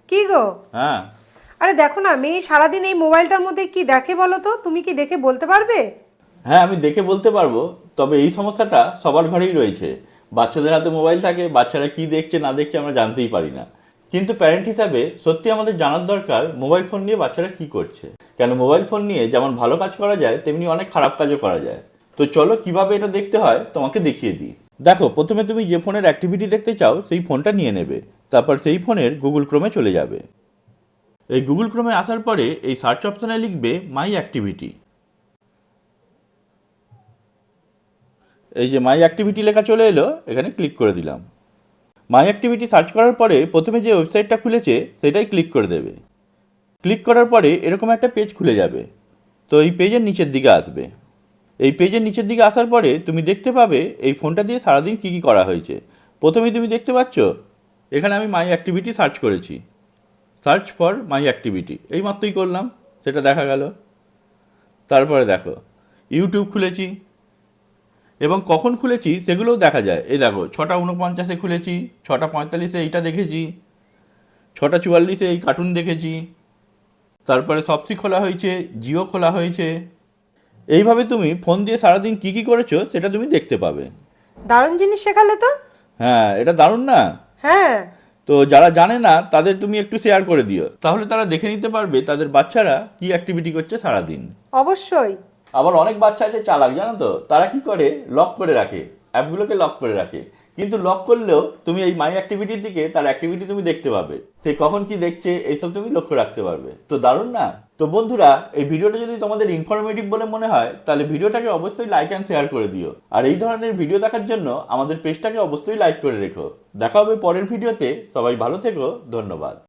কি গো? হ্যাঁ। আরে দেখো না, মেয়ে সারাদিন এই মোবাইলটার মধ্যে কি দেখে বলো তো? তুমি কি দেখে বলতে পারবে? হ্যাঁ, আমি দেখে বলতে পারবো। তবে এই সমস্যাটা সবার ঘরেই রয়েছে। বাচ্চাদের হাতে মোবাইল থাকে, বাচ্চারা কি দেখছে না দেখছে আমরা জানতেই পারি না। কিন্তু প্যারেন্ট হিসাবে সত্যি আমাদের জানার দরকার মোবাইল ফোন নিয়ে বাচ্চারা কি করছে। কেন মোবাইল ফোন নিয়ে যেমন ভালো কাজ করা যায় তেমনি অনেক খারাপ কাজও করা যায়। তো চলো কিভাবে এটা দেখতে হয় তোমাকে দেখিয়ে দিই। দেখো, প্রথমে তুমি যে ফোনের অ্যাক্টিভিটি দেখতে চাও সেই ফোনটা নিয়ে নেবে। তারপর সেই ফোনের গুগল ক্রোমে চলে যাবে। এই গুগল ক্রোমে আসার পরে এই সার্চ অপশনে লিখবে মাই অ্যাক্টিভিটি। এই যে মাই অ্যাক্টিভিটি লেখা চলে এলো, এখানে ক্লিক করে দিলাম। মাই অ্যাক্টিভিটি সার্চ করার পরে প্রথমে যে ওয়েবসাইটটা খুলেছে সেটাই ক্লিক করে দেবে। ক্লিক করার পরে এরকম একটা পেজ খুলে যাবে। তো এই পেজের নিচের দিকে আসবে। এই পেজের নিচের দিকে আসার পরে তুমি দেখতে পাবে এই ফোনটা দিয়ে সারাদিন কী কী করা হয়েছে। প্রথমেই তুমি দেখতে পাচ্ছ এখানে আমি মাই অ্যাক্টিভিটি সার্চ করেছি। সার্চ ফর মাই অ্যাক্টিভিটি এই মাত্রই করলাম, সেটা দেখা গেল। তারপরে দেখো ইউটিউব খুলেছি এবং কখন খুলেছি সেগুলোও দেখা যায়। এই দেখো 6:49 খুলেছি, 6:45 এইটা দেখেছি, 6:44 এই কার্টুন দেখেছি, তারপরে সবসি খোলা হয়েছে, জিও খোলা হয়েছে। এইভাবে তুমি ফোন দিয়ে সারাদিন কী কী করেছো সেটা তুমি দেখতে পাবে। দারুণ জিনিস শেখালে তো। হ্যাঁ, এটা দারুণ না? হ্যাঁ। তো যারা জানে না তাদের তুমি একটু শেয়ার করে দিও, তাহলে তারা দেখে নিতে পারবে তাদের বাচ্চারা কি অ্যাক্টিভিটি করছে সারাদিন। অবশ্যই। আবার অনেক বাচ্চা আছে চালাক, জানো তো, তারা কি করে লক করে রাখে, অ্যাপগুলোকে লক করে রাখে। কিন্তু লক করলেও তুমি এই মাই অ্যাক্টিভিটির দিকে তার অ্যাক্টিভিটি তুমি দেখতে পাবে, সে কখন কি দেখছে এইসব তুমি লক্ষ্য রাখতে পারবে। তো দারুণ না? তো বন্ধুরা, এই ভিডিওটা যদি তোমাদের ইনফরমেটিভ বলে মনে হয় তাহলে ভিডিওটাকে অবশ্যই লাইক অ্যান্ড শেয়ার করে দিও। আর এই ধরনের ভিডিও দেখার জন্য আমাদের পেজটাকে অবশ্যই লাইক করে রেখো। দেখা হবে পরের ভিডিওতে। সবাই ভালো থেকো, ধন্যবাদ।